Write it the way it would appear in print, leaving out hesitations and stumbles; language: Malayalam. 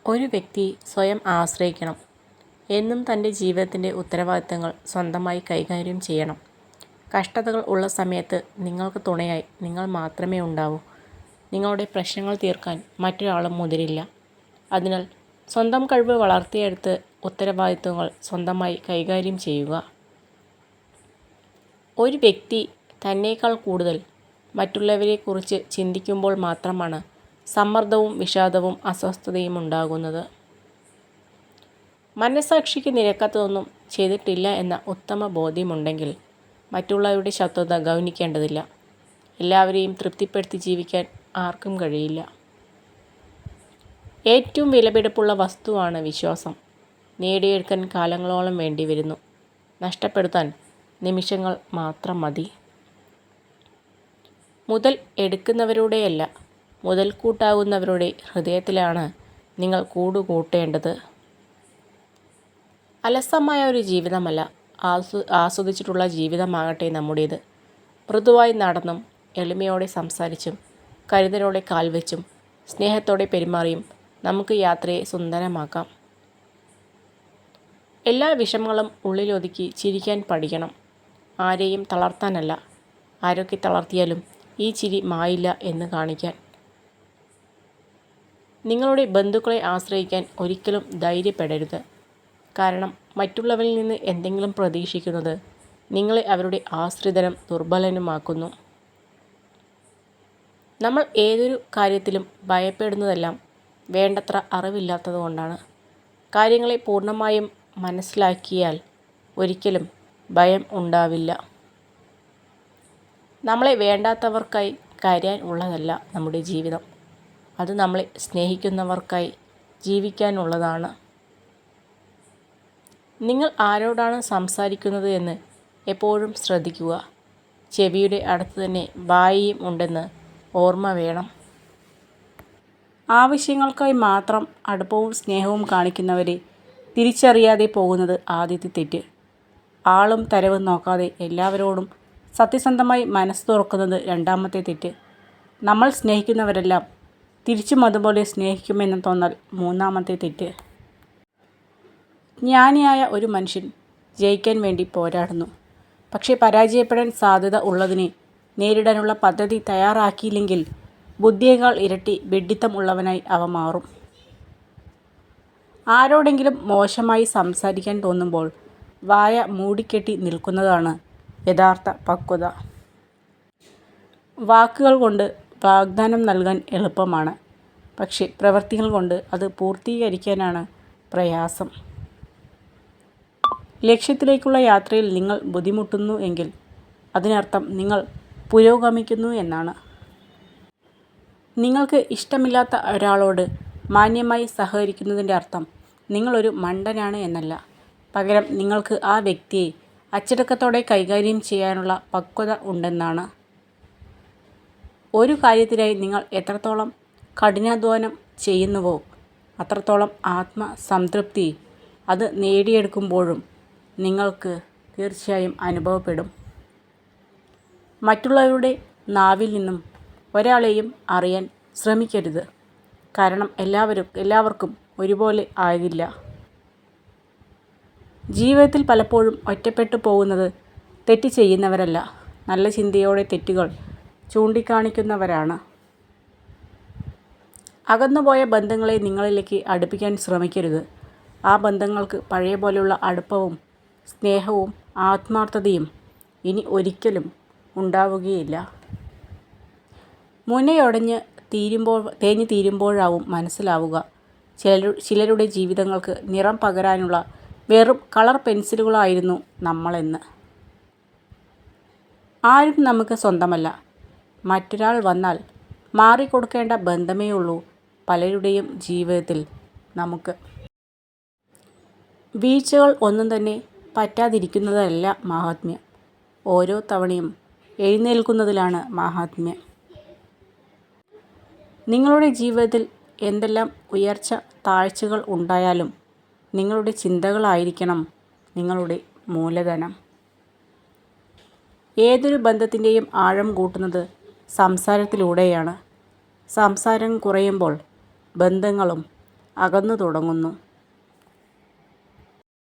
ഒരു വ്യക്തി സ്വയം ആശ്രയിക്കണം. എന്നും തൻ്റെ ജീവിതത്തിൻ്റെ ഉത്തരവാദിത്തങ്ങൾ സ്വന്തമായി കൈകാര്യം ചെയ്യണം. കഷ്ടതകൾ ഉള്ള സമയത്ത് നിങ്ങൾക്ക് തുണയായി നിങ്ങൾ മാത്രമേ ഉണ്ടാവൂ. നിങ്ങളുടെ പ്രശ്നങ്ങൾ തീർക്കാൻ മറ്റൊരാളും മുതിരില്ല. അതിനാൽ സ്വന്തം കഴിവ് വളർത്തിയെടുത്ത് ഉത്തരവാദിത്തങ്ങൾ സ്വന്തമായി കൈകാര്യം ചെയ്യുക. ഒരു വ്യക്തി തന്നേക്കാൾ കൂടുതൽ മറ്റുള്ളവരെക്കുറിച്ച് ചിന്തിക്കുമ്പോൾ മാത്രമാണ് സമ്മർദ്ദവും വിഷാദവും അസ്വസ്ഥതയും ഉണ്ടാകുന്നത്. മനസ്സാക്ഷിക്ക് നിരക്കാത്തതൊന്നും ചെയ്തിട്ടില്ല എന്ന ഉത്തമ ബോധ്യമുണ്ടെങ്കിൽ മറ്റുള്ളവരുടെ ശത്രുത ഗൗനിക്കേണ്ടതില്ല. എല്ലാവരെയും തൃപ്തിപ്പെടുത്തി ജീവിക്കാൻ ആർക്കും കഴിയില്ല. ഏറ്റവും വിലപിടിപ്പുള്ള വസ്തുവാണ് വിശ്വാസം. നേടിയെടുക്കാൻ കാലങ്ങളോളം വേണ്ടിവരുന്നു. നഷ്ടപ്പെടുത്താൻ നിമിഷങ്ങൾ മാത്രം മതി. മുതൽ എടുക്കുന്നവരുടെയല്ല, മുതൽക്കൂട്ടാകുന്നവരുടെ ഹൃദയത്തിലാണ് നിങ്ങൾ കൂടുകൂട്ടേണ്ടത്. അലസമായ ഒരു ജീവിതമല്ല, ആസ്വദിച്ചിട്ടുള്ള ജീവിതമാകട്ടെ നമ്മുടേത്. മൃദുവായി നടന്നും എളിമയോടെ സംസാരിച്ചും കരുതലോടെ കാൽവെച്ചും സ്നേഹത്തോടെ പെരുമാറിയും നമുക്ക് യാത്രയെ സുന്ദരമാക്കാം. എല്ലാ വിഷമങ്ങളും ഉള്ളിലൊതുക്കി ചിരിക്കാൻ പഠിക്കണം. ആരെയും തളർത്താനല്ല, ആരൊക്കെ തളർത്തിയാലും ഈ ചിരി മായില്ല എന്ന് കാണിക്കാൻ. നിങ്ങളുടെ ബന്ധുക്കളെ ആശ്രയിക്കാൻ ഒരിക്കലും ധൈര്യപ്പെടരുത്. കാരണം മറ്റുള്ളവരിൽ നിന്ന് എന്തെങ്കിലും പ്രതീക്ഷിക്കുന്നത് നിങ്ങളെ അവരുടെ ആശ്രിതനും ദുർബലനുമാക്കുന്നു. നമ്മൾ ഏതൊരു കാര്യത്തിലും ഭയപ്പെടുന്നതെല്ലാം വേണ്ടത്ര അറിവില്ലാത്തതുകൊണ്ടാണ്. കാര്യങ്ങളെ പൂർണ്ണമായും മനസ്സിലാക്കിയാൽ ഒരിക്കലും ഭയം ഉണ്ടാവില്ല. നമ്മളെ വേണ്ടാത്തവർക്കായി കരയാൻ ഉള്ളതല്ല നമ്മുടെ ജീവിതം. അത് നമ്മളെ സ്നേഹിക്കുന്നവർക്കായി ജീവിക്കാനുള്ളതാണ്. നിങ്ങൾ ആരോടാണ് സംസാരിക്കുന്നത് എന്ന് എപ്പോഴും ശ്രദ്ധിക്കുക. ചെവിയുടെ അടുത്ത് തന്നെ വായയും ഉണ്ടെന്ന് ഓർമ്മ വേണം. ആവശ്യങ്ങൾക്കായി മാത്രം അടുപ്പവും സ്നേഹവും കാണിക്കുന്നവരെ തിരിച്ചറിയാതെ പോകുന്നത് ആദ്യത്തെ തെറ്റ്. ആളും തരവും നോക്കാതെ എല്ലാവരോടും സത്യസന്ധമായി മനസ്സ് തുറക്കുന്നത് രണ്ടാമത്തെ തെറ്റ്. നമ്മൾ സ്നേഹിക്കുന്നവരെല്ലാം തിരിച്ചും അതുപോലെ സ്നേഹിക്കുമെന്ന് തോന്നൽ മൂന്നാമത്തെ തെറ്റ്. ജ്ഞാനിയായ ഒരു മനുഷ്യൻ ജയിക്കാൻ വേണ്ടി പോരാടുന്നു. പക്ഷേ പരാജയപ്പെടാൻ സാധ്യത ഉള്ളതിനെ നേരിടാനുള്ള പദ്ധതി തയ്യാറാക്കിയില്ലെങ്കിൽ ബുദ്ധിയേക്കാൾ ഇരട്ടി വിഡ്ഢിത്തം ഉള്ളവനായി അവ മാറും. ആരോടെങ്കിലും മോശമായി സംസാരിക്കാൻ തോന്നുമ്പോൾ വായ മൂടിക്കെട്ടി നിൽക്കുന്നതാണ് യഥാർത്ഥ പക്വത. വാക്കുകൾ കൊണ്ട് വാഗ്ദാനം നൽകാൻ എളുപ്പമാണ്, പക്ഷേ പ്രവൃത്തികൾ കൊണ്ട് അത് പൂർത്തീകരിക്കാനാണ് പ്രയാസം. ലക്ഷ്യത്തിലേക്കുള്ള യാത്രയിൽ നിങ്ങൾ ബുദ്ധിമുട്ടുന്നു എങ്കിൽ അതിനർത്ഥം നിങ്ങൾ പുരോഗമിക്കുന്നു എന്നാണ്. നിങ്ങൾക്ക് ഇഷ്ടമില്ലാത്ത ഒരാളോട് മാന്യമായി സഹകരിക്കുന്നതിൻ്റെ അർത്ഥം നിങ്ങളൊരു മണ്ടനാണ് എന്നല്ല. പകരം നിങ്ങൾക്ക് ആ വ്യക്തിയെ അച്ചടക്കത്തോടെ കൈകാര്യം ചെയ്യാനുള്ള പക്വത ഉണ്ടെന്നാണ്. ഒരു കാര്യത്തിനായി നിങ്ങൾ എത്രത്തോളം കഠിനാധ്വാനം ചെയ്യുന്നുവോ അത്രത്തോളം ആത്മസംതൃപ്തി അത് നേടിയെടുക്കുമ്പോഴും നിങ്ങൾക്ക് തീർച്ചയായും അനുഭവപ്പെടും. മറ്റുള്ളവരുടെ നാവിൽ നിന്നും ഒരാളെയും അറിയാൻ ശ്രമിക്കരുത്. കാരണം എല്ലാവർക്കും ഒരുപോലെ ആകില്ല. ജീവിതത്തിൽ പലപ്പോഴും ഒറ്റപ്പെട്ടു പോകുന്നത് തെറ്റ് ചെയ്യുന്നവരല്ല, നല്ല ചിന്തയോടെ തെറ്റുകൾ ചൂണ്ടിക്കാണിക്കുന്നവരാണ്. അകന്നുപോയ ബന്ധങ്ങളെ നിങ്ങളിലേക്ക് അടുപ്പിക്കാൻ ശ്രമിക്കരുത്. ആ ബന്ധങ്ങൾക്ക് പഴയ പോലെയുള്ള അടുപ്പവും സ്നേഹവും ആത്മാർത്ഥതയും ഇനി ഒരിക്കലും ഉണ്ടാവുകയില്ല. മുനയൊടഞ്ഞ് തേഞ്ഞു തീരുമ്പോഴാവും മനസ്സിലാവുക ചിലരുടെ ജീവിതങ്ങൾക്ക് നിറം പകരാനുള്ള വെറും കളർ പെൻസിലുകളായിരുന്നു നമ്മളെന്ന്. ആരും നമുക്ക് സ്വന്തമല്ല. മറ്റൊരാൾ വന്നാൽ മാറിക്കൊടുക്കേണ്ട ബന്ധമേയുള്ളൂ പലരുടെയും ജീവിതത്തിൽ നമുക്ക്. വീഴ്ചകൾ ഒന്നും തന്നെ പറ്റാതിരിക്കുന്നതല്ല മാഹാത്മ്യം. ഓരോ തവണയും എഴുന്നേൽക്കുന്നതിലാണ് മാഹാത്മ്യം. നിങ്ങളുടെ ജീവിതത്തിൽ എന്തെല്ലാം ഉയർച്ച താഴ്ചകൾ ഉണ്ടായാലും നിങ്ങളുടെ ചിന്തകളായിരിക്കണം നിങ്ങളുടെ മൂലധനം. ഏതൊരു ബന്ധത്തിൻ്റെയും ആഴം കൂട്ടുന്നത് സംസാരത്തിലൂടെയാണ്. സംസാരം കുറയുമ്പോൾ ബന്ധങ്ങളും അകന്നു തുടങ്ങുന്നു.